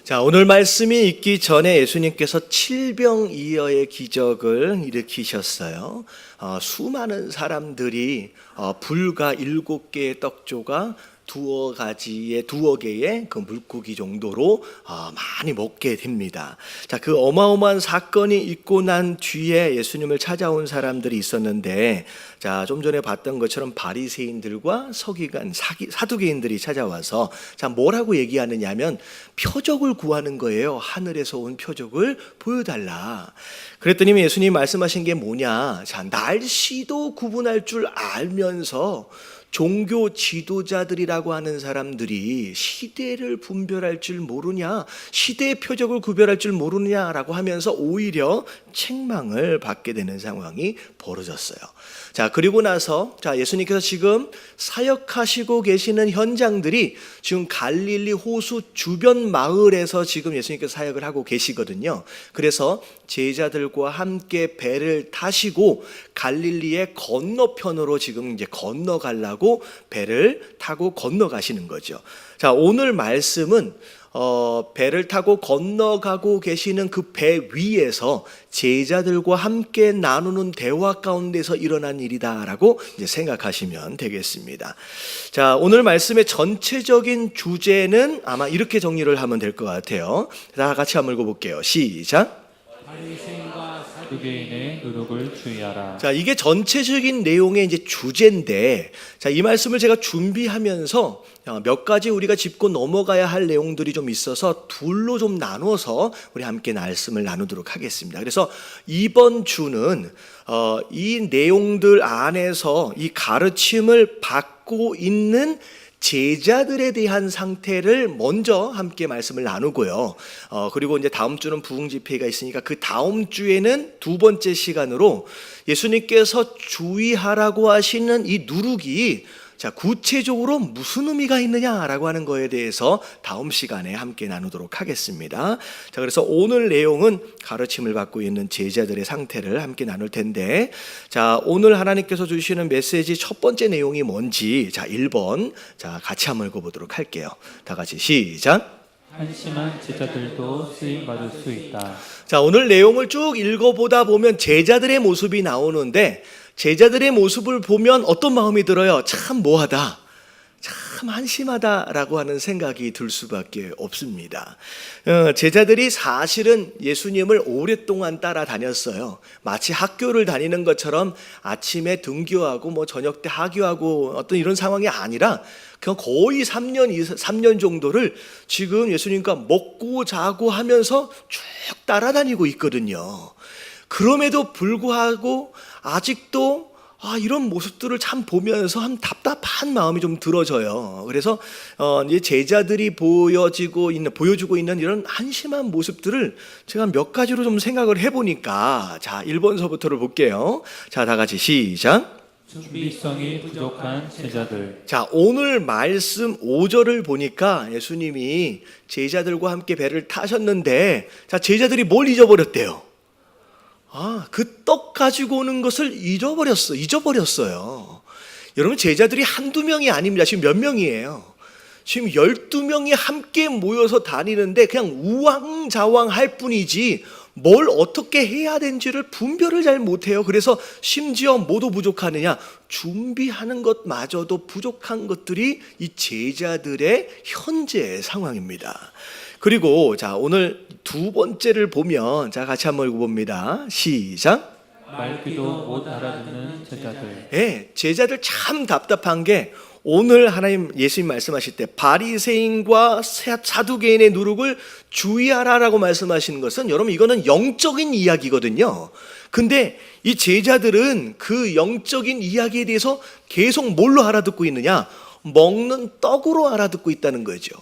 자, 오늘 말씀이 있기 전에 예수님께서 칠병이어의 기적을 일으키셨어요. 수많은 사람들이 불과 7개의 떡조가 두어 개의 그 물고기 정도로 많이 먹게 됩니다. 자, 그 어마어마한 사건이 있고 난 뒤에 예수님을 찾아온 사람들이 있었는데, 자, 좀 전에 봤던 것처럼 바리새인들과 서기관, 사두개인들이 찾아와서 자, 뭐라고 얘기하느냐면 표적을 구하는 거예요. 하늘에서 온 표적을 보여달라. 그랬더니 예수님이 말씀하신 게 뭐냐? 자, 날씨도 구분할 줄 알면서 종교 지도자들이라고 하는 사람들이 시대를 분별할 줄 모르냐, 시대의 표적을 구별할 줄 모르냐라고 하면서 오히려 책망을 받게 되는 상황이 벌어졌어요. 자, 그리고 나서 예수님께서 지금 사역하시고 계시는 현장들이 지금 갈릴리 호수 주변 마을에서 지금 예수님께서 사역을 하고 계시거든요. 그래서 제자들과 함께 배를 타시고 갈릴리의 건너편으로 지금 이제 건너가려고 배를 타고 건너가시는 거죠. 자, 오늘 말씀은 배를 타고 건너가고 계시는 그 배 위에서 제자들과 함께 나누는 대화 가운데서 일어난 일이다라고 이제 생각하시면 되겠습니다. 자, 오늘 말씀의 전체적인 주제는 아마 이렇게 정리를 하면 될 것 같아요. 다 같이 한번 읽어볼게요. 시작. 바리새인과 사두개인의 누룩을 주의하라. 자, 이게 전체적인 내용의 이제 주제인데, 자, 이 말씀을 제가 준비하면서 몇 가지 우리가 짚고 넘어가야 할 내용들이 좀 있어서 둘로 좀 나눠서 우리 함께 말씀을 나누도록 하겠습니다. 그래서 이번 주는 이 내용들 안에서 이 가르침을 받고 있는 제자들에 대한 상태를 먼저 함께 말씀을 나누고요. 그리고 이제 다음 주는 부흥 집회가 있으니까 그 다음 주에는 두 번째 시간으로 예수님께서 주의하라고 하시는 이 누룩이 자, 구체적으로 무슨 의미가 있느냐라고 하는 거에 대해서 다음 시간에 함께 나누도록 하겠습니다. 자, 그래서 오늘 내용은 가르침을 받고 있는 제자들의 상태를 함께 나눌 텐데, 자, 오늘 하나님께서 주시는 메시지 첫 번째 내용이 뭔지, 자, 1번, 자, 같이 한번 읽어보도록 할게요. 다 같이 시작. 한심한 제자들도 쓰임 받을 수 있다. 자, 오늘 내용을 쭉 읽어보다 보면 제자들의 모습이 나오는데, 제자들의 모습을 보면 어떤 마음이 들어요? 참 뭐하다, 참 한심하다라고 하는 생각이 들 수밖에 없습니다. 제자들이 사실은 예수님을 오랫동안 따라다녔어요. 마치 학교를 다니는 것처럼 아침에 등교하고 뭐 저녁 때 하교하고 어떤 이런 상황이 아니라 그냥 거의 3년 정도를 지금 예수님과 먹고 자고 하면서 쭉 따라다니고 있거든요. 그럼에도 불구하고 아직도 이런 모습들을 참 보면서 한 답답한 마음이 좀 들어져요. 그래서 이제 제자들이 보여주고 있는 이런 한심한 모습들을 제가 몇 가지로 좀 생각을 해보니까, 자, 1번서부터를 볼게요. 자, 다 같이 시작. 준비성이 부족한 제자들. 자, 오늘 말씀 5절을 보니까 예수님이 제자들과 함께 배를 타셨는데, 자, 제자들이 뭘 잊어버렸대요? 그 떡 가지고 오는 것을 잊어버렸어요. 여러분, 제자들이 한두 명이 아닙니다. 지금 몇 명이에요? 지금 12명이 함께 모여서 다니는데 그냥 우왕좌왕 할 뿐이지 뭘 어떻게 해야 되는지를 분별을 잘 못해요. 그래서 심지어 뭐도 부족하느냐? 준비하는 것마저도 부족한 것들이 이 제자들의 현재 상황입니다. 그리고 자, 오늘 두 번째를 보면, 자, 같이 한번 읽어봅니다. 시작. 말귀도 못 알아듣는 제자들. 네, 제자들 참 답답한 게, 오늘 하나님 예수님 말씀하실 때 바리새인과 사두개인의 누룩을 주의하라라고 말씀하시는 것은, 여러분, 이거는 영적인 이야기거든요. 근데 이 제자들은 그 영적인 이야기에 대해서 계속 뭘로 알아듣고 있느냐? 먹는 떡으로 알아듣고 있다는 거죠.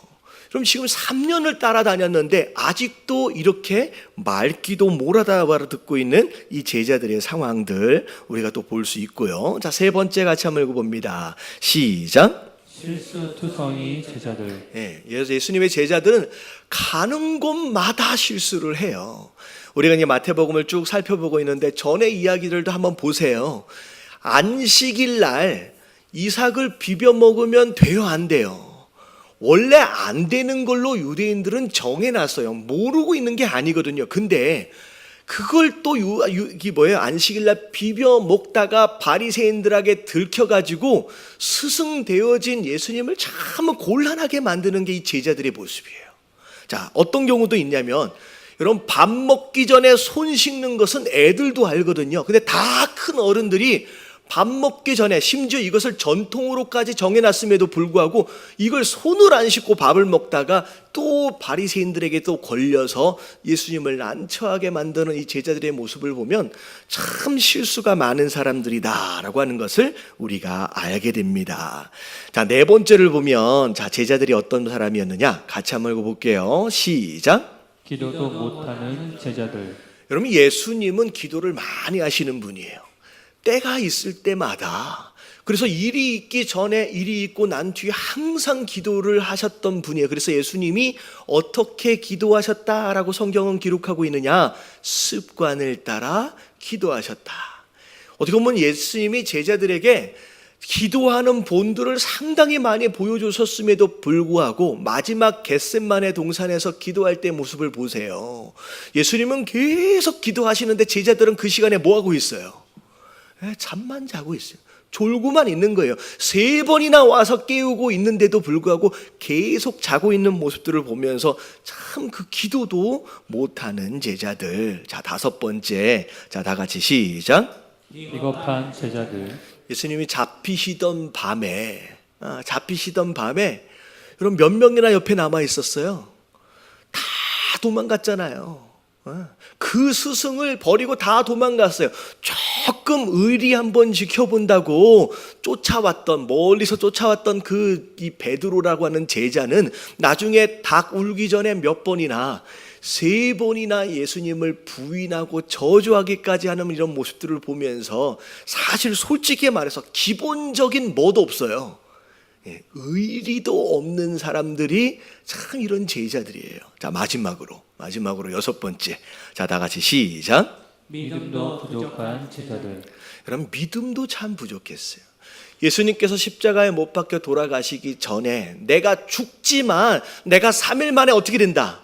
그럼 지금 3년을 따라다녔는데 아직도 이렇게 말귀도 못 알아듣고 있는 이 제자들의 상황들 우리가 또 볼 수 있고요. 자, 세 번째 같이 한번 읽어봅니다. 시작. 실수투성이 제자들. 예, 예수님의 제자들은 가는 곳마다 실수를 해요. 우리가 이제 마태복음을 쭉 살펴보고 있는데 전의 이야기들도 한번 보세요. 안식일 날 이삭을 비벼 먹으면 돼요, 안 돼요? 원래 안 되는 걸로 유대인들은 정해놨어요. 모르고 있는 게 아니거든요. 근데 그걸 또 안식일날 비벼 먹다가 바리새인들에게 들켜가지고 스승되어진 예수님을 참 곤란하게 만드는 게 이 제자들의 모습이에요. 자, 어떤 경우도 있냐면 여러분, 밥 먹기 전에 손 씻는 것은 애들도 알거든요. 근데 다 큰 어른들이 밥 먹기 전에, 심지어 이것을 전통으로까지 정해놨음에도 불구하고 이걸 손을 안 씻고 밥을 먹다가 또 바리새인들에게 또 걸려서 예수님을 난처하게 만드는 이 제자들의 모습을 보면 참 실수가 많은 사람들이다라고 하는 것을 우리가 알게 됩니다. 자, 네 번째를 보면, 자, 제자들이 어떤 사람이었느냐 같이 한번 읽어볼게요. 시작. 기도도 못하는 제자들. 여러분, 예수님은 기도를 많이 하시는 분이에요. 때가 있을 때마다. 그래서 일이 있기 전에 일이 있고 난 뒤에 항상 기도를 하셨던 분이에요. 그래서 예수님이 어떻게 기도하셨다라고 성경은 기록하고 있느냐? 습관을 따라 기도하셨다. 어떻게 보면 예수님이 제자들에게 기도하는 본들을 상당히 많이 보여주셨음에도 불구하고 마지막 겟셋마네 동산에서 기도할 때 모습을 보세요. 예수님은 계속 기도하시는데 제자들은 그 시간에 뭐하고 있어요? 잠만 자고 있어요. 졸고만 있는 거예요. 3번이나 와서 깨우고 있는데도 불구하고 계속 자고 있는 모습들을 보면서 참 그 기도도 못하는 제자들. 자, 5번째. 자, 다 같이 시작. 비겁한 제자들. 예수님이 잡히시던 밤에 여러분, 몇 명이나 옆에 남아 있었어요? 다 도망갔잖아요. 그 스승을 버리고 다 도망갔어요. 조금 의리 한번 지켜본다고 멀리서 쫓아왔던 이 베드로라고 하는 제자는 나중에 닭 울기 전에 몇 번이나 3번이나 예수님을 부인하고 저주하기까지 하는 이런 모습들을 보면서 사실 솔직히 말해서 기본적인 뭐도 없어요. 의리도 없는 사람들이 참 이런 제자들이에요. 자, 마지막으로 6번째. 자, 다 같이 시작. 믿음도 부족한 제자들. 여러분, 믿음도 참 부족했어요. 예수님께서 십자가에 못 박혀 돌아가시기 전에 내가 죽지만 내가 3일 만에 어떻게 된다?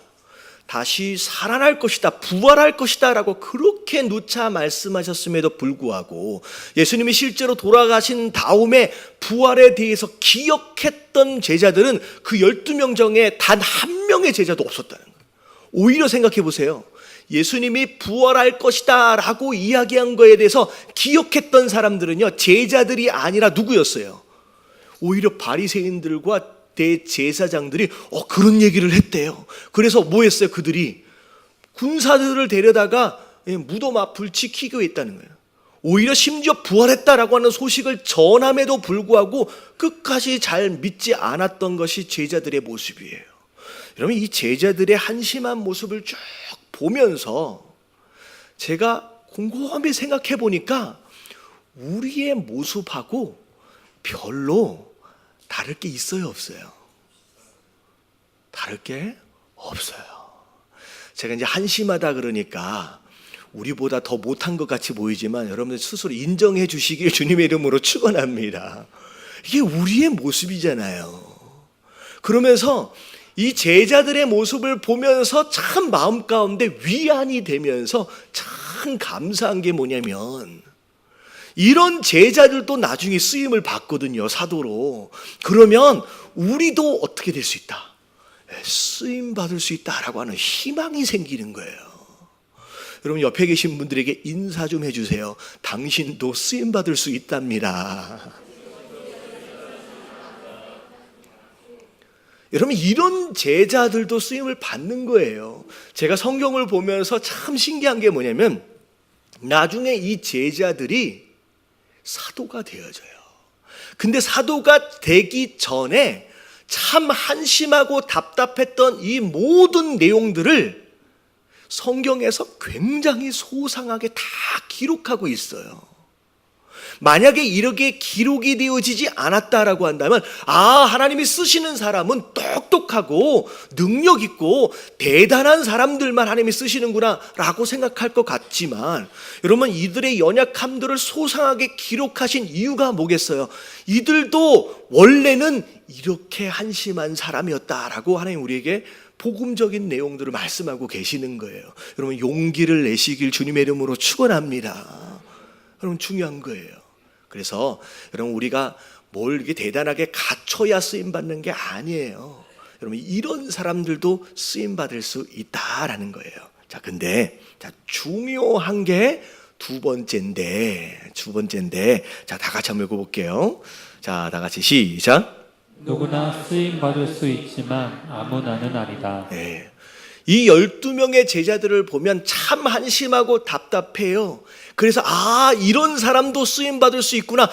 다시 살아날 것이다, 부활할 것이다 라고 그렇게 누차 말씀하셨음에도 불구하고 예수님이 실제로 돌아가신 다음에 부활에 대해서 기억했던 제자들은 그 12명 중에 단 한 명의 제자도 없었다는 거예요. 오히려 생각해 보세요. 예수님이 부활할 것이다 라고 이야기한 거에 대해서 기억했던 사람들은요, 제자들이 아니라 누구였어요? 오히려 바리새인들과 대제사장들이 그런 얘기를 했대요. 그래서 뭐 했어요? 그들이 군사들을 데려다가 무덤 앞을 지키고 있다는 거예요. 오히려 심지어 부활했다라고 하는 소식을 전함에도 불구하고 끝까지 잘 믿지 않았던 것이 제자들의 모습이에요. 여러분, 이 제자들의 한심한 모습을 쭉 보면서 제가 곰곰이 생각해 보니까 우리의 모습하고 별로 다를 게 있어요, 없어요? 다를 게 없어요. 제가 이제 한심하다 그러니까 우리보다 더 못한 것 같이 보이지만 여러분들 스스로 인정해 주시길 주님의 이름으로 축원합니다. 이게 우리의 모습이잖아요. 그러면서 이 제자들의 모습을 보면서 참 마음 가운데 위안이 되면서 참 감사한 게 뭐냐면 이런 제자들도 나중에 쓰임을 받거든요, 사도로. 그러면 우리도 어떻게 될 수 있다? 쓰임 받을 수 있다라고 하는 희망이 생기는 거예요. 여러분, 옆에 계신 분들에게 인사 좀 해주세요. 당신도 쓰임 받을 수 있답니다. 여러분, 이런 제자들도 쓰임을 받는 거예요. 제가 성경을 보면서 참 신기한 게 뭐냐면 나중에 이 제자들이 사도가 되어져요. 근데 사도가 되기 전에 참 한심하고 답답했던 이 모든 내용들을 성경에서 굉장히 소상하게 다 기록하고 있어요. 만약에 이렇게 기록이 되어지지 않았다라고 한다면 하나님이 쓰시는 사람은 똑똑하고 능력 있고 대단한 사람들만 하나님이 쓰시는구나 라고 생각할 것 같지만, 여러분 이들의 연약함들을 소상하게 기록하신 이유가 뭐겠어요? 이들도 원래는 이렇게 한심한 사람이었다라고 하나님 우리에게 복음적인 내용들을 말씀하고 계시는 거예요. 여러분 용기를 내시길 주님의 이름으로 축원합니다. 여러분 중요한 거예요. 그래서 여러분 우리가 뭘 이렇게 대단하게 갖춰야 쓰임 받는 게 아니에요. 여러분 이런 사람들도 쓰임 받을 수 있다라는 거예요. 자, 근데 중요한 게 두 번째인데, 자, 다 같이 한번 읽어볼게요. 자, 다 같이 시작. 누구나 쓰임 받을 수 있지만 아무나는 아니다. 네. 이 12명의 제자들을 보면 참 한심하고 답답해요. 그래서 이런 사람도 쓰임 받을 수 있구나,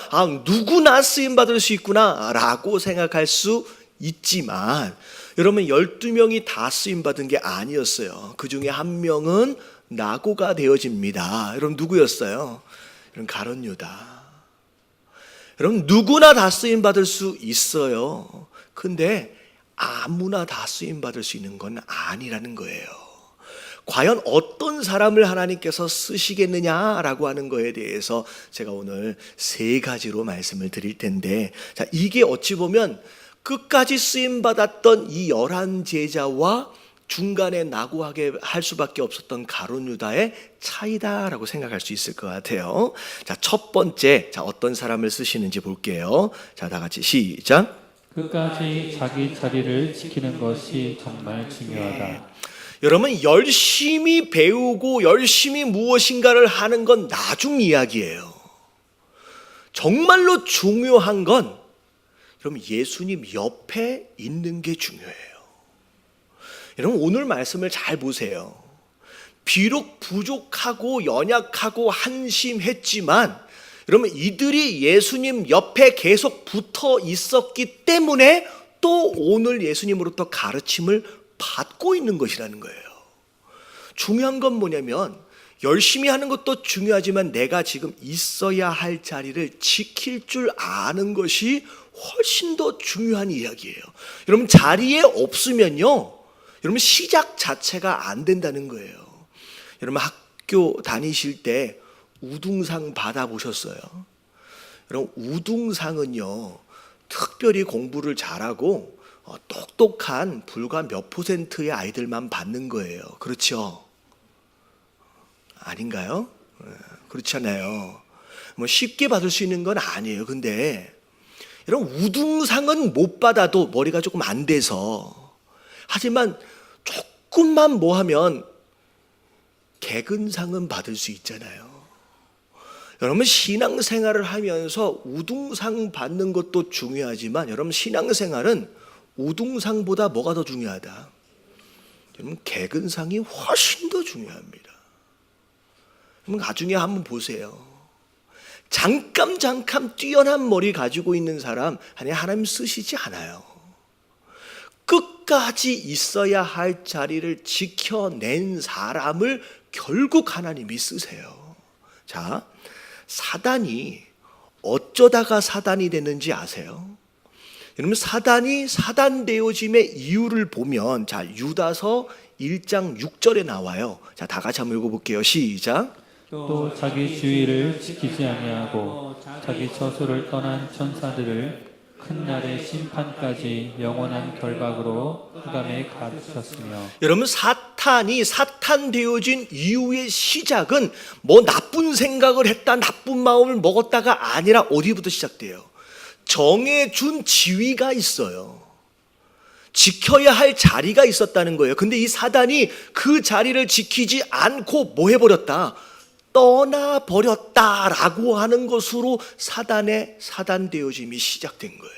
누구나 쓰임 받을 수 있구나 라고 생각할 수 있지만, 여러분 12명이 다 쓰임 받은 게 아니었어요. 그 중에 한 명은 낙오가 되어집니다. 여러분 누구였어요? 여러분 가룟 유다. 여러분 누구나 다 쓰임 받을 수 있어요. 근데 아무나 다 쓰임 받을 수 있는 건 아니라는 거예요. 과연 어떤 사람을 하나님께서 쓰시겠느냐라고 하는 거에 대해서 제가 오늘 세 가지로 말씀을 드릴 텐데, 자, 이게 어찌 보면 끝까지 쓰임 받았던 이 11제자와 중간에 낙오하게 할 수밖에 없었던 가룟 유다의 차이다라고 생각할 수 있을 것 같아요. 자, 첫 번째, 어떤 사람을 쓰시는지 볼게요. 자, 다 같이 시작. 끝까지 자기 자리를 지키는 것이 정말 중요하다. 여러분 열심히 배우고 열심히 무엇인가를 하는 건 나중 이야기예요. 정말로 중요한 건 여러분 예수님 옆에 있는 게 중요해요. 여러분 오늘 말씀을 잘 보세요. 비록 부족하고 연약하고 한심했지만 여러분 이들이 예수님 옆에 계속 붙어 있었기 때문에 또 오늘 예수님으로부터 가르침을 받고 있는 것이라는 거예요. 중요한 건 뭐냐면 열심히 하는 것도 중요하지만 내가 지금 있어야 할 자리를 지킬 줄 아는 것이 훨씬 더 중요한 이야기예요. 여러분 자리에 없으면요, 여러분 시작 자체가 안 된다는 거예요. 여러분 학교 다니실 때 우등상 받아보셨어요? 여러분 우등상은요 특별히 공부를 잘하고 똑똑한 불과 몇 %의 아이들만 받는 거예요. 그렇죠? 아닌가요? 그렇잖아요. 뭐 쉽게 받을 수 있는 건 아니에요. 근데 여러분 우등상은 못 받아도 머리가 조금 안 돼서, 하지만 조금만 뭐 하면 개근상은 받을 수 있잖아요. 여러분 신앙생활을 하면서 우등상 받는 것도 중요하지만 여러분 신앙생활은 우등상보다 뭐가 더 중요하다? 여러분 개근상이 훨씬 더 중요합니다. 여러분 나중에 한번 보세요. 잠깐 뛰어난 머리 가지고 있는 사람 하나님 쓰시지 않아요. 끝까지 있어야 할 자리를 지켜낸 사람을 결국 하나님이 쓰세요. 자, 사단이 어쩌다가 사단이 됐는지 아세요? 여러분 사단이 사단되어짐의 이유를 보면 자 유다서 1장 6절에 나와요. 자, 다 같이 한번 읽어볼게요. 시작. 또 자기 주의를 지키지 아니하고 자기 처소를 떠난 천사들을 큰 날의 심판까지 영원한 결박으로 흑암에 가두셨으며. 여러분 사탄이 사탄 되어진 이유의 시작은 뭐 나쁜 생각을 했다, 나쁜 마음을 먹었다가 아니라 어디부터 시작돼요? 정해준 지위가 있어요. 지켜야 할 자리가 있었다는 거예요. 근데 이 사단이 그 자리를 지키지 않고 뭐 해버렸다? 떠나버렸다라고 하는 것으로 사단의 사단되어짐이 시작된 거예요.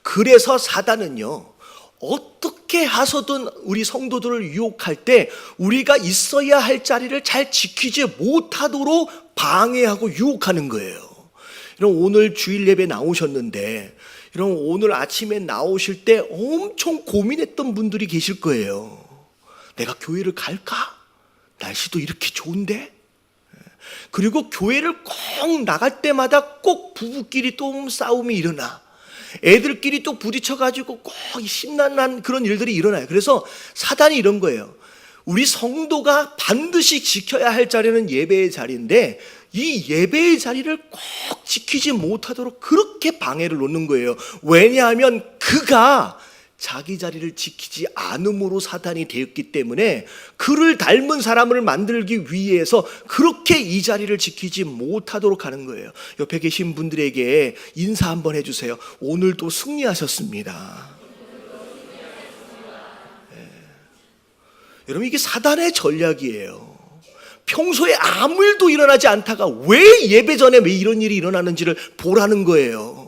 그래서 사단은요 어떻게 해서든 우리 성도들을 유혹할 때 우리가 있어야 할 자리를 잘 지키지 못하도록 방해하고 유혹하는 거예요. 여러분 오늘 주일 예배 나오셨는데 여러분 오늘 아침에 나오실 때 엄청 고민했던 분들이 계실 거예요. 내가 교회를 갈까? 날씨도 이렇게 좋은데? 그리고 교회를 꼭 나갈 때마다 꼭 부부끼리 또 싸움이 일어나. 애들끼리 또 부딪혀가지고 꼭 심란한 그런 일들이 일어나요. 그래서 사단이 이런 거예요. 우리 성도가 반드시 지켜야 할 자리는 예배의 자리인데 이 예배의 자리를 꼭 지키지 못하도록 그렇게 방해를 놓는 거예요. 왜냐하면 그가 자기 자리를 지키지 않음으로 사단이 되었기 때문에 그를 닮은 사람을 만들기 위해서 그렇게 이 자리를 지키지 못하도록 하는 거예요. 옆에 계신 분들에게 인사 한번 해주세요. 오늘도 승리하셨습니다. 네. 여러분, 이게 사단의 전략이에요. 평소에 아무 일도 일어나지 않다가 왜 예배 전에 왜 이런 일이 일어나는지를 보라는 거예요.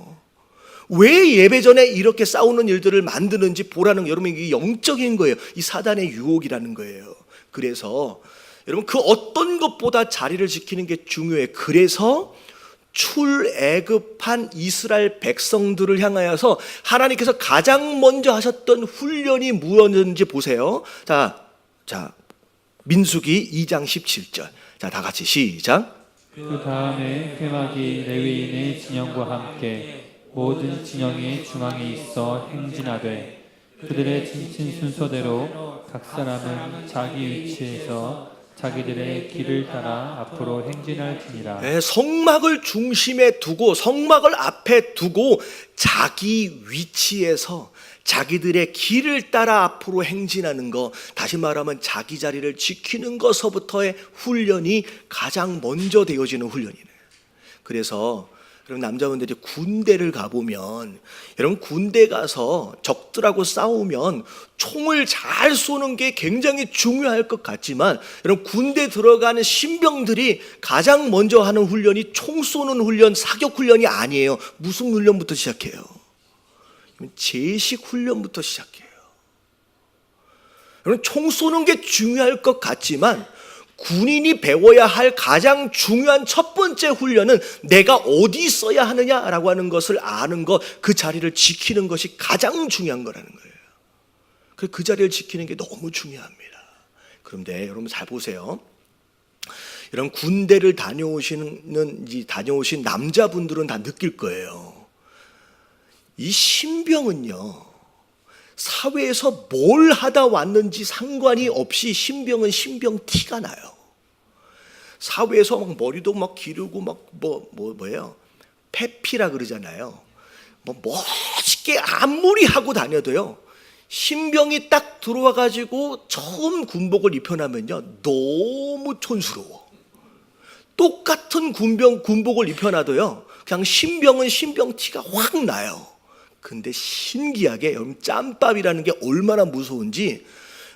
왜 예배 전에 이렇게 싸우는 일들을 만드는지 보라는 거예요. 여러분, 이게 영적인 거예요. 이 사단의 유혹이라는 거예요. 그래서 여러분, 그 어떤 것보다 자리를 지키는 게 중요해. 그래서 출애굽한 이스라엘 백성들을 향하여서 하나님께서 가장 먼저 하셨던 훈련이 무엇인지 보세요. 자, 민수기 2장 17절. 자, 다 같이 시작. 그 다음에 회막이 레위인의 진영과 함께 모든 진영이 중앙에 있어 행진하되 그들의 진친 순서대로 각 사람은 자기 위치에서 자기들의 길을 따라 앞으로 행진할지니라. 네, 성막을 중심에 두고 성막을 앞에 두고 자기 위치에서 자기들의 길을 따라 앞으로 행진하는 것, 다시 말하면 자기 자리를 지키는 것서부터의 훈련이 가장 먼저 되어지는 훈련이네요. 그래서 여러분, 남자분들이 군대를 가보면, 여러분 군대 가서 적들하고 싸우면 총을 잘 쏘는 게 굉장히 중요할 것 같지만, 여러분 군대 들어가는 신병들이 가장 먼저 하는 훈련이 총 쏘는 훈련, 사격 훈련이 아니에요. 무슨 훈련부터 시작해요? 제식 훈련부터 시작해요. 여러분, 총 쏘는 게 중요할 것 같지만 군인이 배워야 할 가장 중요한 첫 번째 훈련은 내가 어디 써야 하느냐라고 하는 것을 아는 것, 그 자리를 지키는 것이 가장 중요한 거라는 거예요. 그 자리를 지키는 게 너무 중요합니다. 그런데 여러분 잘 보세요. 여러분, 군대를 다녀오신 남자분들은 다 느낄 거예요. 이 신병은요, 사회에서 뭘 하다 왔는지 상관이 없이 신병은 신병 티가 나요. 사회에서 막 머리도 막 기르고 막 뭐예요? 페피라 그러잖아요. 멋있게 아무리 하고 다녀도요, 신병이 딱 들어와 가지고 처음 군복을 입혀나면요, 너무 촌스러워. 똑같은 군복을 입혀놔도요, 그냥 신병은 신병 티가 확 나요. 근데 신기하게 여러분, 짬밥이라는 게 얼마나 무서운지,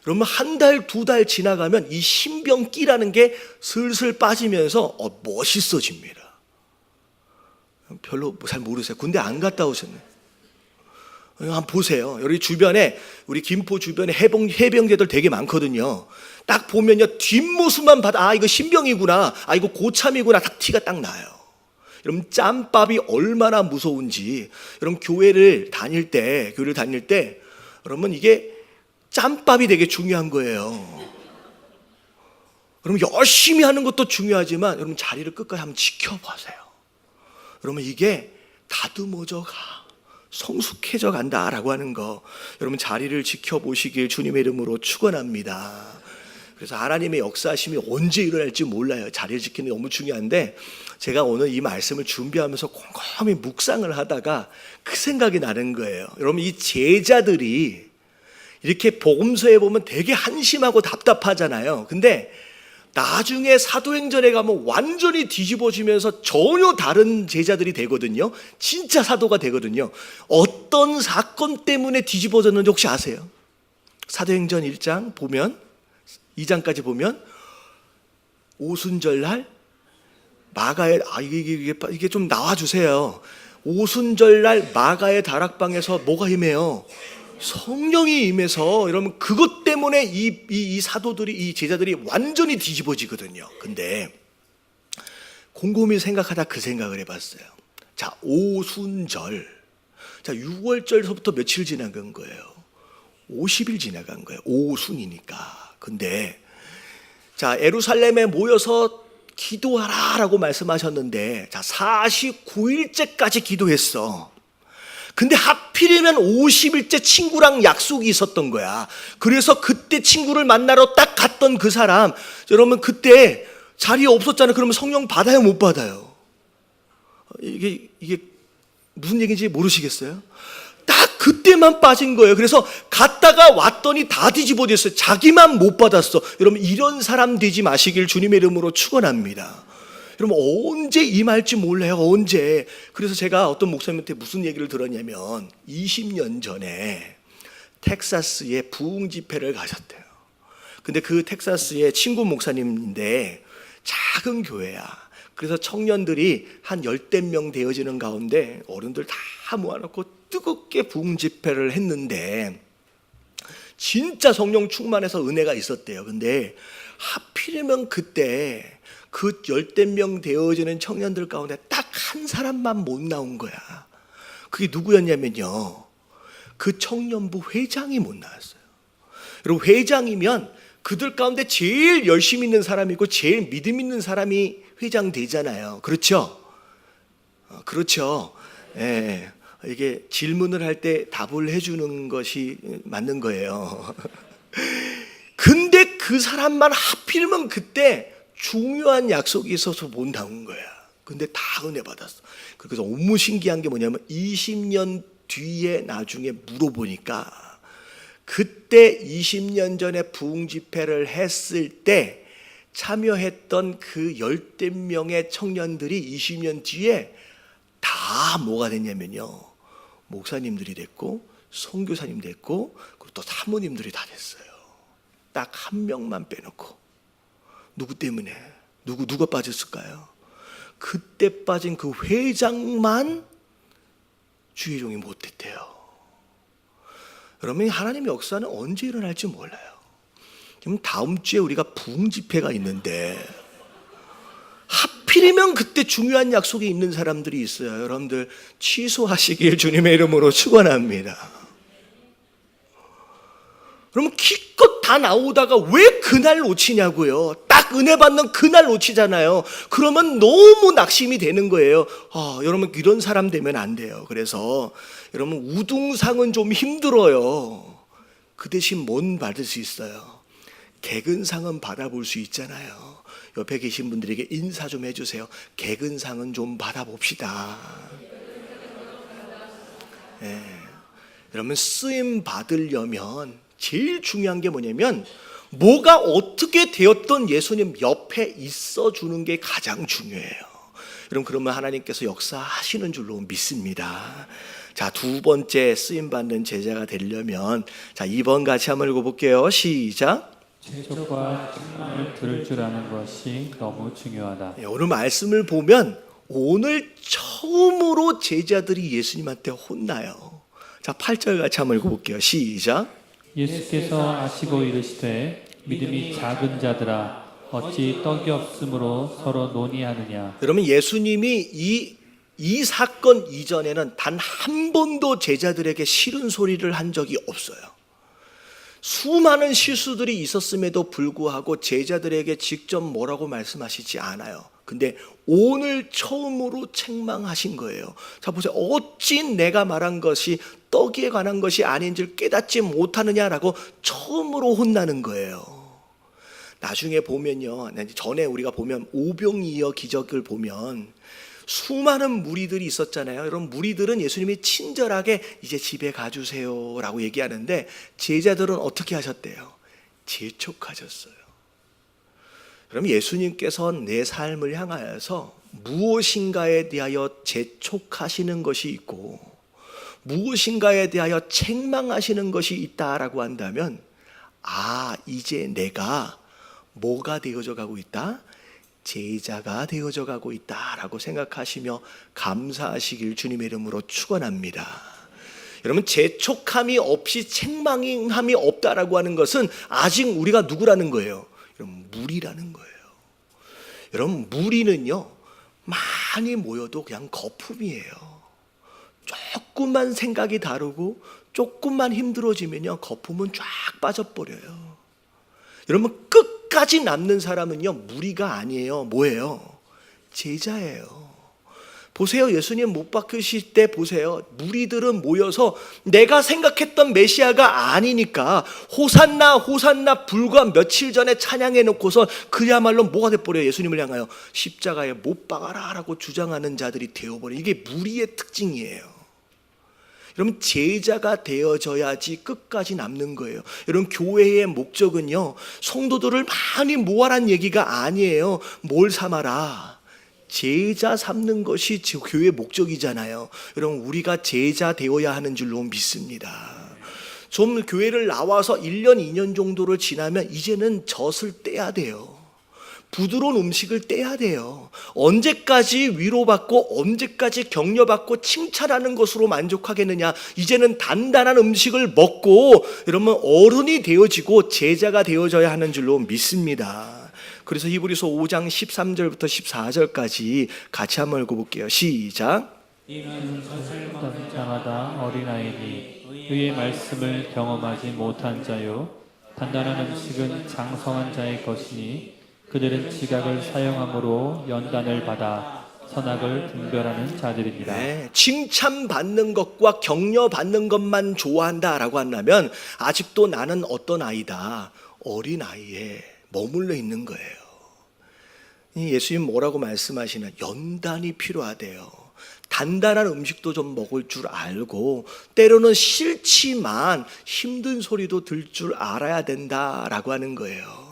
여러분 한 달, 두 달 지나가면 이 신병기라는 게 슬슬 빠지면서 멋있어집니다. 별로 잘 모르세요? 군대 안 갔다 오셨네. 한번 보세요. 여기 주변에, 우리 김포 주변에 해병대들 되게 많거든요. 딱 보면요, 뒷모습만 봐도 아, 이거 신병이구나, 아, 이거 고참이구나, 딱 티가 딱 나요. 여러분, 짬밥이 얼마나 무서운지, 여러분 교회를 다닐 때 여러분, 이게 짬밥이 되게 중요한 거예요. 여러분, 열심히 하는 것도 중요하지만 여러분, 자리를 끝까지 한번 지켜보세요. 여러분, 이게 다듬어져 가, 성숙해져 간다라고 하는 거, 여러분 자리를 지켜보시길 주님의 이름으로 축원합니다. 그래서 하나님의 역사하심이 언제 일어날지 몰라요. 자리를 지키는 게 너무 중요한데, 제가 오늘 이 말씀을 준비하면서 곰곰이 묵상을 하다가 그 생각이 나는 거예요. 여러분, 이 제자들이 이렇게 복음서에 보면 되게 한심하고 답답하잖아요. 근데 나중에 사도행전에 가면 완전히 뒤집어지면서 전혀 다른 제자들이 되거든요. 진짜 사도가 되거든요. 어떤 사건 때문에 뒤집어졌는지 혹시 아세요? 사도행전 1장 보면, 2장까지 보면, 오순절날 마가의, 이게 좀 나와주세요. 오순절날 마가의 다락방에서 뭐가 임해요? 성령이 임해서, 여러분 그것 때문에 이 사도들이, 이 제자들이 완전히 뒤집어지거든요. 근데 곰곰이 생각하다 그 생각을 해봤어요. 자, 오순절, 자 6월절서부터 며칠 지나간 거예요? 50일 지나간 거예요. 오순이니까. 근데 자, 예루살렘에 모여서 기도하라라고 말씀하셨는데, 자, 49일째까지 기도했어. 근데 하필이면 50일째 친구랑 약속이 있었던 거야. 그래서 그때 친구를 만나러 딱 갔던 그 사람, 여러분 그때 자리에 없었잖아요. 그러면 성령 받아요, 못 받아요? 이게 무슨 얘기인지 모르시겠어요? 딱 그때만 빠진 거예요. 그래서 갔다가 왔더니 다 뒤집어졌어요. 자기만 못 받았어. 여러분 이런 사람 되지 마시길 주님의 이름으로 축원합니다. 여러분 언제 임할지 몰라요. 언제. 그래서 제가 어떤 목사님한테 무슨 얘기를 들었냐면 20년 전에 텍사스에 부흥 집회를 가셨대요. 근데 그 텍사스의 친구 목사님인데 작은 교회야. 그래서 청년들이 한 열댓 명 되어지는 가운데 어른들 다 모아놓고 뜨겁게 부흥 집회를 했는데 진짜 성령 충만해서 은혜가 있었대요. 근데 하필이면 그때 그 열댓 명 되어지는 청년들 가운데 딱 한 사람만 못 나온 거야. 그게 누구였냐면요, 그 청년부 회장이 못 나왔어요. 여러분 회장이면 그들 가운데 제일 열심히 있는 사람이고 제일 믿음 있는 사람이 회장 되잖아요. 그렇죠? 그렇죠. 예. 이게 질문을 할 때 답을 해주는 것이 맞는 거예요. 근데 그 사람만 하필이면 그때 중요한 약속이 있어서 못 나온 거야. 근데 다 은혜 받았어. 그래서 너무 신기한 게 뭐냐면 20년 뒤에 나중에 물어보니까 그때 20년 전에 부흥 집회를 했을 때 참여했던 그 열댓 명의 청년들이 20년 뒤에 다 뭐가 됐냐면요, 목사님들이 됐고 선교사님 됐고 그리고 또 사모님들이 다 됐어요. 딱 한 명만 빼놓고. 누구 때문에? 누가 빠졌을까요? 그때 빠진 그 회장만 주의 종이 못됐대요. 여러분 하나님의 역사는 언제 일어날지 몰라요. 지금 다음 주에 우리가 부흥 집회가 있는데 하필이면 그때 중요한 약속이 있는 사람들이 있어요. 여러분들 취소하시길 주님의 이름으로 축원합니다. 그러면 기껏 다 나오다가 왜 그날 놓치냐고요. 딱 은혜 받는 그날 놓치잖아요. 그러면 너무 낙심이 되는 거예요. 여러분 이런 사람 되면 안 돼요. 그래서 여러분 우등상은 좀 힘들어요. 그 대신 뭔 받을 수 있어요? 개근상은 받아볼 수 있잖아요. 옆에 계신 분들에게 인사 좀 해주세요. 개근상은 좀 받아봅시다. 네. 여러분 쓰임 받으려면 제일 중요한 게 뭐냐면 뭐가 어떻게 되었던 예수님 옆에 있어주는 게 가장 중요해요. 여러분 그러면 하나님께서 역사하시는 줄로 믿습니다. 자, 두 번째 쓰임받는 제자가 되려면, 자 2번 같이 한번 읽어볼게요. 시작. 재촉과 책망을 들을 줄 아는 것이 너무 중요하다. 오늘 말씀을 보면 오늘 처음으로 제자들이 예수님한테 혼나요. 자 8절 같이 한번 읽어볼게요. 시작. 예수께서 아시고 이르시되 믿음이 작은 자들아 어찌 떡이 없으므로 서로 논의하느냐. 그러면 예수님이 이 사건 이전에는 단 한 번도 제자들에게 싫은 소리를 한 적이 없어요. 수많은 실수들이 있었음에도 불구하고 제자들에게 직접 뭐라고 말씀하시지 않아요. 근데 오늘 처음으로 책망하신 거예요. 자 보세요. 어찌 내가 말한 것이 떡에 관한 것이 아닌 줄 깨닫지 못하느냐라고 처음으로 혼나는 거예요. 나중에 보면요, 전에 우리가 보면 오병이어 기적을 보면 수많은 무리들이 있었잖아요. 여러분 무리들은 예수님이 친절하게 이제 집에 가주세요 라고 얘기하는데 제자들은 어떻게 하셨대요? 재촉하셨어요. 그럼 예수님께서 내 삶을 향하여서 무엇인가에 대하여 재촉하시는 것이 있고 무엇인가에 대하여 책망하시는 것이 있다라고 한다면 이제 내가 뭐가 되어져 가고 있다? 제자가 되어져 가고 있다라고 생각하시며 감사하시길 주님의 이름으로 축원합니다. 여러분 재촉함이 없이 책망함이 없다라고 하는 것은 아직 우리가 누구라는 거예요? 여러분 무리라는 거예요. 여러분 무리는요 많이 모여도 그냥 거품이에요. 조금만 생각이 다르고 조금만 힘들어지면요 거품은 쫙 빠져버려요. 여러분 끝까지 끝까지 남는 사람은요, 무리가 아니에요. 뭐예요? 제자예요. 보세요. 예수님 못 박히실 때 보세요. 무리들은 모여서 내가 생각했던 메시아가 아니니까 호산나 호산나 불과 며칠 전에 찬양해 놓고서 그야말로 뭐가 돼버려요? 예수님을 향하여 십자가에 못 박아라 라고 주장하는 자들이 되어버려요. 이게 무리의 특징이에요. 여러분, 제자가 되어져야지 끝까지 남는 거예요. 여러분, 교회의 목적은요, 성도들을 많이 모아란 얘기가 아니에요. 뭘 삼아라? 제자 삼는 것이 교회의 목적이잖아요. 여러분, 우리가 제자 되어야 하는 줄로 믿습니다. 좀 교회를 나와서 1년, 2년 정도를 지나면 이제는 젖을 떼야 돼요. 부드러운 음식을 떼야 돼요. 언제까지 위로받고 언제까지 격려받고 칭찬하는 것으로 만족하겠느냐. 이제는 단단한 음식을 먹고 여러분 어른이 되어지고 제자가 되어져야 하는 줄로 믿습니다. 그래서 히브리서 5장 13절부터 14절까지 같이 한번 읽어볼게요. 시작. 이는 젖을 장하다 어린아이니 의의 말씀을 경험하지 못한 자요 단단한 음식은 장성한 자의 것이니 그들은 지각을 사용함으로 연단을 받아 선악을 분별하는 자들입니다. 네, 칭찬받는 것과 격려받는 것만 좋아한다라고 한다면 아직도 나는 어떤 아이다? 어린아이에 머물러 있는 거예요. 예수님 뭐라고 말씀하시나? 연단이 필요하대요. 단단한 음식도 좀 먹을 줄 알고 때로는 싫지만 힘든 소리도 들 줄 알아야 된다라고 하는 거예요.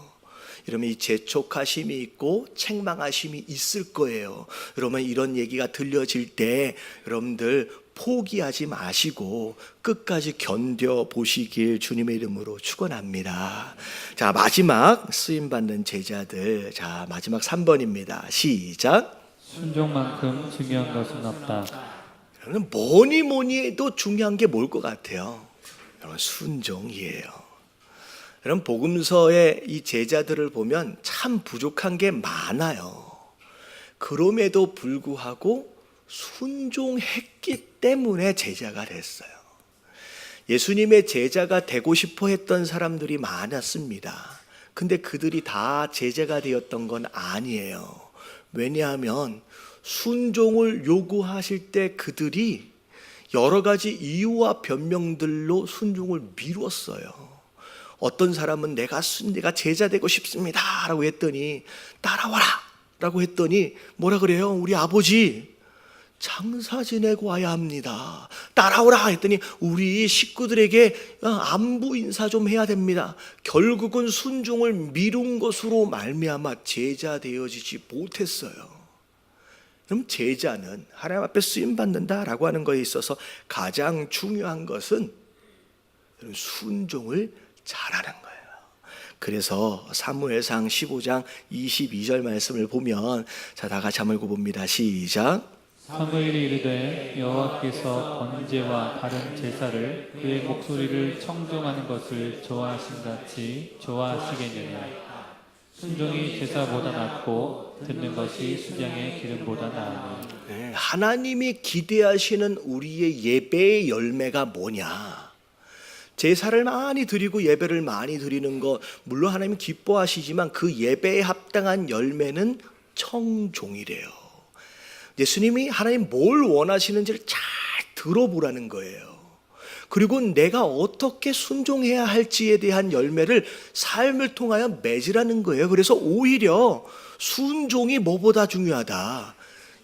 여러분, 이 재촉하심이 있고 책망하심이 있을 거예요. 여러분, 이런 얘기가 들려질 때 여러분들 포기하지 마시고 끝까지 견뎌보시길 주님의 이름으로 축원합니다. 자, 마지막 쓰임받는 제자들. 자, 마지막 3번입니다. 시작. 순종만큼 중요한 것은 없다. 여러분, 뭐니 해도 중요한 게 뭘 것 같아요? 여러분, 순종이에요. 여러분, 복음서의 이 제자들을 보면 참 부족한 게 많아요. 그럼에도 불구하고 순종했기 때문에 제자가 됐어요. 예수님의 제자가 되고 싶어 했던 사람들이 많았습니다. 근데 그들이 다 제자가 되었던 건 아니에요. 왜냐하면 순종을 요구하실 때 그들이 여러 가지 이유와 변명들로 순종을 미뤘어요. 어떤 사람은 내가 제자 되고 싶습니다 라고 했더니 따라와라 라고 했더니 뭐라 그래요? 우리 아버지 장사 지내고 와야 합니다. 따라오라 했더니 우리 식구들에게 안부 인사 좀 해야 됩니다. 결국은 순종을 미룬 것으로 말미암아 제자 되어지지 못했어요. 그럼 제자는 하나님 앞에 쓰임받는다라고 하는 것에 있어서 가장 중요한 것은 순종을 잘하는 거예요. 그래서 사무엘상 15장 22절 말씀을 보면 자, 다 같이 한번 읽어봅니다. 시작. 사무엘이 이르되 여호와께서 번제와 다른 제사를 그의 목소리를 청종하는 것을 좋아하신 같이 좋아하시겠느냐. 순종이 제사보다 낫고 듣는 것이 수장의 기름보다 나으니. 네, 하나님이 기대하시는 우리의 예배의 열매가 뭐냐? 제사를 많이 드리고 예배를 많이 드리는 것 물론 하나님 기뻐하시지만 그 예배에 합당한 열매는 청종이래요. 예수님이 하나님 뭘 원하시는지를 잘 들어보라는 거예요. 그리고 내가 어떻게 순종해야 할지에 대한 열매를 삶을 통하여 맺으라는 거예요. 그래서 오히려 순종이 뭐보다 중요하다.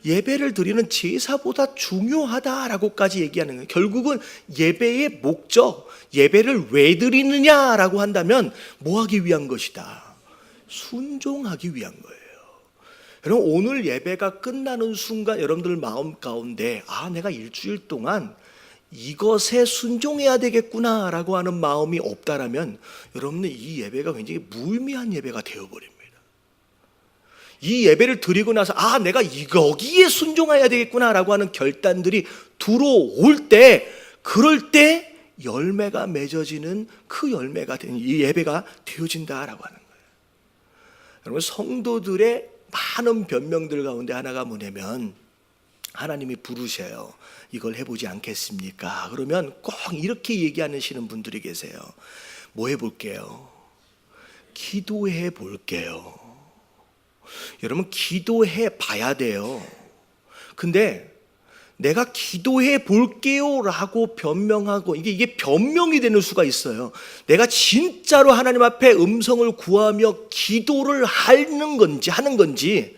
예배를 드리는 제사보다 중요하다라고까지 얘기하는 거예요. 결국은 예배의 목적, 예배를 왜 드리느냐라고 한다면 뭐 하기 위한 것이다? 순종하기 위한 거예요. 여러분, 오늘 예배가 끝나는 순간 여러분들 마음 가운데 내가 일주일 동안 이것에 순종해야 되겠구나라고 하는 마음이 없다라면 여러분은 이 예배가 굉장히 무의미한 예배가 되어버립니다. 이 예배를 드리고 나서 내가 여기에 순종해야 되겠구나라고 하는 결단들이 들어올 때 그럴 때 열매가 맺어지는 그 열매가 된 이 예배가 되어진다라고 하는 거예요. 여러분, 성도들의 많은 변명들 가운데 하나가 뭐냐면 하나님이 부르셔요. 이걸 해보지 않겠습니까? 그러면 꼭 이렇게 얘기하시는 분들이 계세요. 뭐 해볼게요? 기도해 볼게요. 여러분, 기도해 봐야 돼요. 근데 내가 기도해 볼게요 라고 변명하고 이게 변명이 되는 수가 있어요. 내가 진짜로 하나님 앞에 음성을 구하며 기도를 하는 건지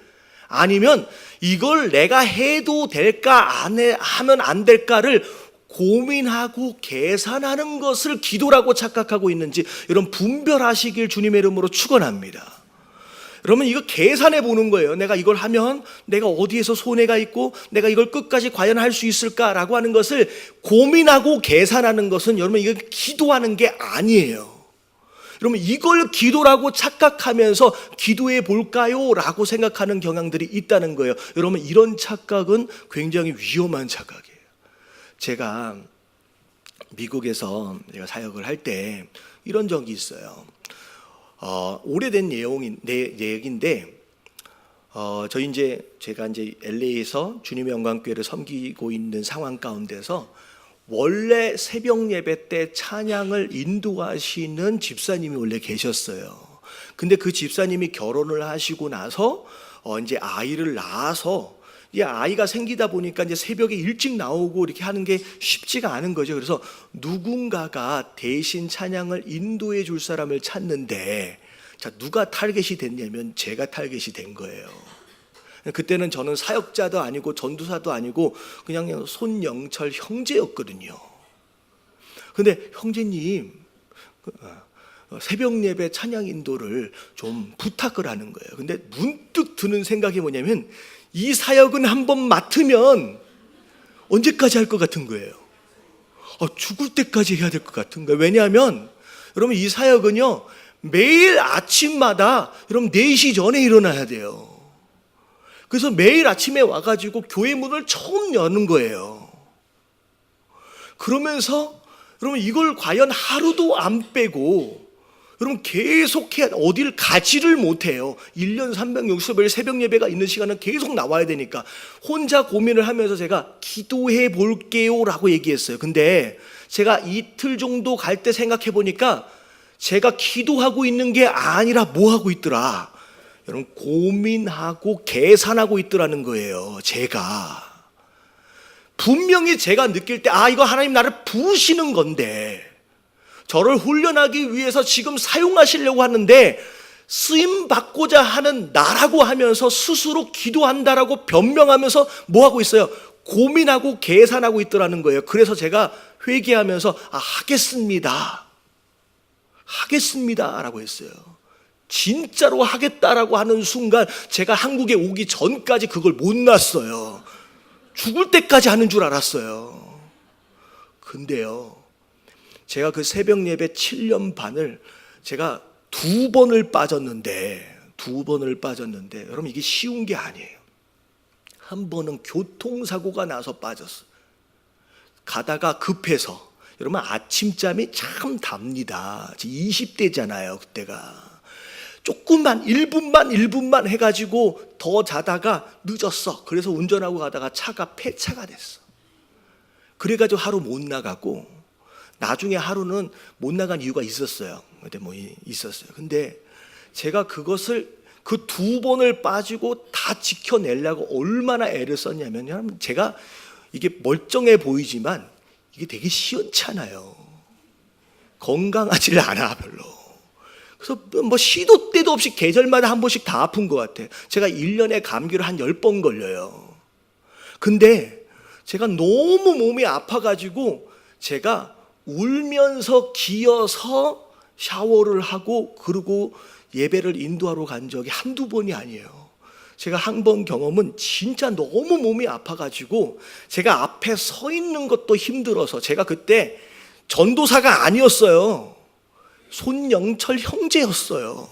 아니면 이걸 내가 해도 될까 하면 안 될까를 고민하고 계산하는 것을 기도라고 착각하고 있는지 여러분 분별하시길 주님의 이름으로 축원합니다. 여러분, 이거 계산해 보는 거예요. 내가 이걸 하면 내가 어디에서 손해가 있고 내가 이걸 끝까지 과연 할 수 있을까라고 하는 것을 고민하고 계산하는 것은 여러분 이거 기도하는 게 아니에요. 여러분, 이걸 기도라고 착각하면서 기도해 볼까요? 라고 생각하는 경향들이 있다는 거예요. 여러분, 이런 착각은 굉장히 위험한 착각이에요. 제가 미국에서 제가 사역을 할 때 이런 적이 있어요. 오래된 얘기인데 제가 이제 LA에서 주님의 영광교회를 섬기고 있는 상황 가운데서 원래 새벽 예배 때 찬양을 인도하시는 집사님이 원래 계셨어요. 근데 그 집사님이 결혼을 하시고 나서 이제 아이를 낳아서 이 아이가 생기다 보니까 이제 새벽에 일찍 나오고 이렇게 하는 게 쉽지가 않은 거죠. 그래서 누군가가 대신 찬양을 인도해 줄 사람을 찾는데, 자, 누가 타겟이 됐냐면 제가 타겟이 된 거예요. 그때는 저는 사역자도 아니고 전도사도 아니고 그냥 손영철 형제였거든요. 근데 형제님, 새벽 예배 찬양 인도를 좀 부탁을 하는 거예요. 근데 문득 드는 생각이 뭐냐면 이 사역은 한번 맡으면 언제까지 할 것 같은 거예요. 죽을 때까지 해야 될 것 같은 거예요. 왜냐하면 여러분, 이 사역은요 매일 아침마다 여러분 4시 전에 일어나야 돼요. 그래서 매일 아침에 와가지고 교회 문을 처음 여는 거예요. 그러면서 여러분 이걸 과연 하루도 안 빼고 여러분 계속 어디를 가지를 못해요. 1년 360일 새벽 예배가 있는 시간은 계속 나와야 되니까 혼자 고민을 하면서 제가 기도해 볼게요 라고 얘기했어요. 근데 제가 이틀 정도 갈 때 생각해 보니까 제가 기도하고 있는 게 아니라 뭐 하고 있더라? 여러분, 고민하고 계산하고 있더라는 거예요. 제가 분명히 제가 느낄 때 이거 하나님 나를 부으시는 건데 저를 훈련하기 위해서 지금 사용하시려고 하는데 쓰임 받고자 하는 나라고 하면서 스스로 기도한다라고 변명하면서 뭐 하고 있어요? 고민하고 계산하고 있더라는 거예요. 그래서 제가 회개하면서 하겠습니다 라고 했어요. 진짜로 하겠다라고 하는 순간 제가 한국에 오기 전까지 그걸 못 놨어요. 죽을 때까지 하는 줄 알았어요. 근데요, 제가 그 새벽 예배 7년 반을 제가 2번을 빠졌는데 여러분 이게 쉬운 게 아니에요. 한 번은 교통사고가 나서 빠졌어요. 가다가 급해서, 여러분 아침잠이 참 답니다. 20대잖아요 그때가. 조금만 1분만 해가지고 더 자다가 늦었어. 그래서 운전하고 가다가 차가 폐차가 됐어. 그래가지고 하루 못 나가고, 나중에 하루는 못 나간 이유가 있었어요. 근데 제가 그것을 그 2번을 빠지고 다 지켜내려고 얼마나 애를 썼냐면, 여러분 제가 이게 멀쩡해 보이지만 이게 되게 시원찮아요. 건강하지 않아 별로. 그래서 뭐 시도 때도 없이 계절마다 한 번씩 다 아픈 것 같아요. 제가 1년에 감기를 한 10번 걸려요. 근데 제가 너무 몸이 아파가지고 제가 울면서 기어서 샤워를 하고 그리고 예배를 인도하러 간 적이 한두 번이 아니에요. 제가 한 번 경험은 진짜 너무 몸이 아파가지고 제가 앞에 서 있는 것도 힘들어서, 제가 그때 전도사가 아니었어요. 손영철 형제였어요.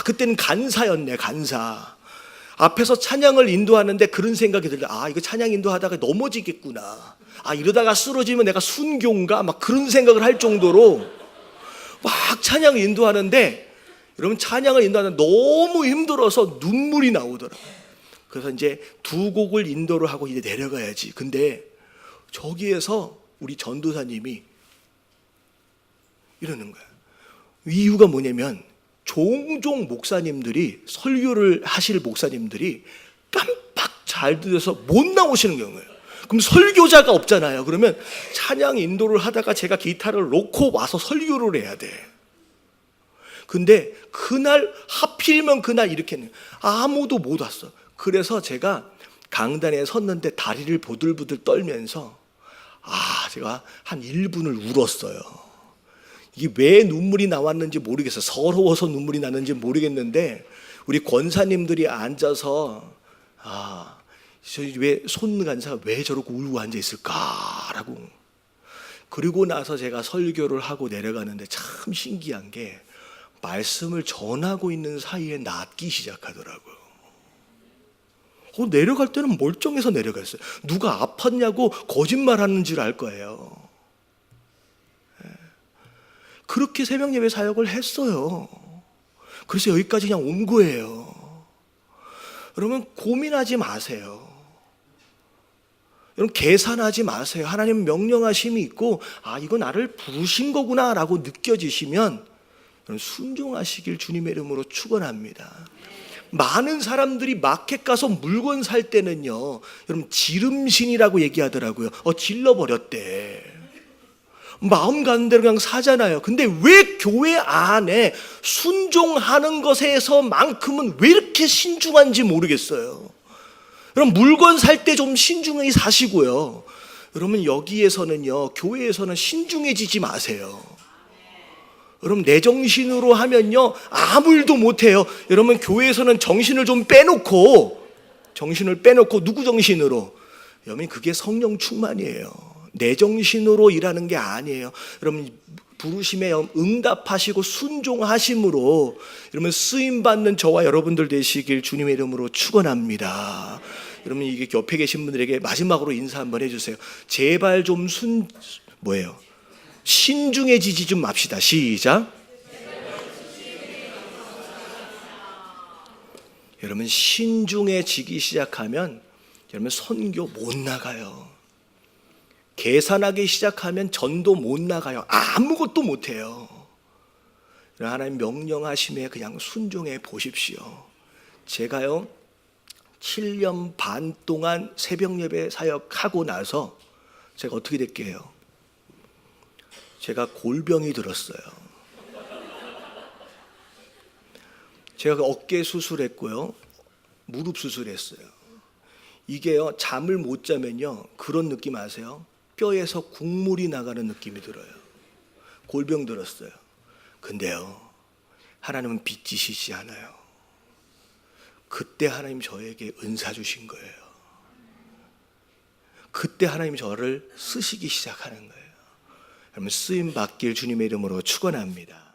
그때는 간사였네, 간사. 앞에서 찬양을 인도하는데 그런 생각이 들어요. 이거 찬양 인도하다가 넘어지겠구나. 이러다가 쓰러지면 내가 순교인가? 막 그런 생각을 할 정도로 막 찬양을 인도하는데, 여러분 찬양을 인도하는데 너무 힘들어서 눈물이 나오더라고요. 그래서 이제 2곡을 인도를 하고 이제 내려가야지. 근데 저기에서 우리 전도사님이 이러는 거예요. 이유가 뭐냐면 종종 목사님들이 설교를 하실 목사님들이 깜빡 잘 들어서 못 나오시는 경우예요. 그럼 설교자가 없잖아요. 그러면 찬양 인도를 하다가 제가 기타를 놓고 와서 설교를 해야 돼. 근데 그날 하필이면 그날 이렇게 아무도 못 왔어. 그래서 제가 강단에 섰는데 다리를 보들보들 떨면서 제가 한 1분을 울었어요. 이게 왜 눈물이 나왔는지 모르겠어요. 서러워서 눈물이 나는지 모르겠는데 우리 권사님들이 앉아서 저희 왜 손 간사가 왜 저러고 울고 앉아 있을까라고. 그리고 나서 제가 설교를 하고 내려가는데 참 신기한 게 말씀을 전하고 있는 사이에 낫기 시작하더라고요. 내려갈 때는 멀쩡해서 내려갔어요. 누가 아팠냐고 거짓말하는 줄 알 거예요. 그렇게 새벽 예배 사역을 했어요. 그래서 여기까지 그냥 온 거예요. 여러분 고민하지 마세요. 여러분 계산하지 마세요. 하나님 명령하심이 있고 이거 나를 부르신 거구나 라고 느껴지시면 여러분 순종하시길 주님의 이름으로 축원합니다. 많은 사람들이 마켓 가서 물건 살 때는요, 여러분 지름신이라고 얘기하더라고요. 질러버렸대. 마음 가는 대로 그냥 사잖아요. 근데 왜 교회 안에 순종하는 것에서만큼은 왜 이렇게 신중한지 모르겠어요. 여러분 물건 살 때 좀 신중히 사시고요. 여러분 여기에서는요, 교회에서는 신중해지지 마세요. 여러분 내 정신으로 하면요 아무 일도 못해요. 여러분 교회에서는 정신을 좀 빼놓고 누구 정신으로? 여러분 그게 성령 충만이에요. 내 정신으로 일하는 게 아니에요. 여러분 부르심에 응답하시고 순종하심으로 여러분 쓰임받는 저와 여러분들 되시길 주님의 이름으로 축원합니다. 여러분 이게 옆에 계신 분들에게 마지막으로 인사 한번 해주세요. 제발 좀 신중해지지 좀 맙시다. 시작. 여러분 신중해지기 시작하면 여러분 선교 못 나가요. 계산하기 시작하면 전도 못 나가요. 아무것도 못 해요. 하나님 명령하심에 그냥 순종해 보십시오. 제가요 7년 반 동안 새벽 예배 사역하고 나서 제가 어떻게 됐게요? 제가 골병이 들었어요. 제가 어깨 수술했고요, 무릎 수술했어요. 이게요 잠을 못 자면요 그런 느낌 아세요? 뼈에서 국물이 나가는 느낌이 들어요. 골병 들었어요. 근데요 하나님은 빚지시지 않아요. 그때 하나님 저에게 은사 주신 거예요. 그때 하나님 저를 쓰시기 시작하는 거예요. 여러분 쓰임 받길 주님의 이름으로 축원합니다.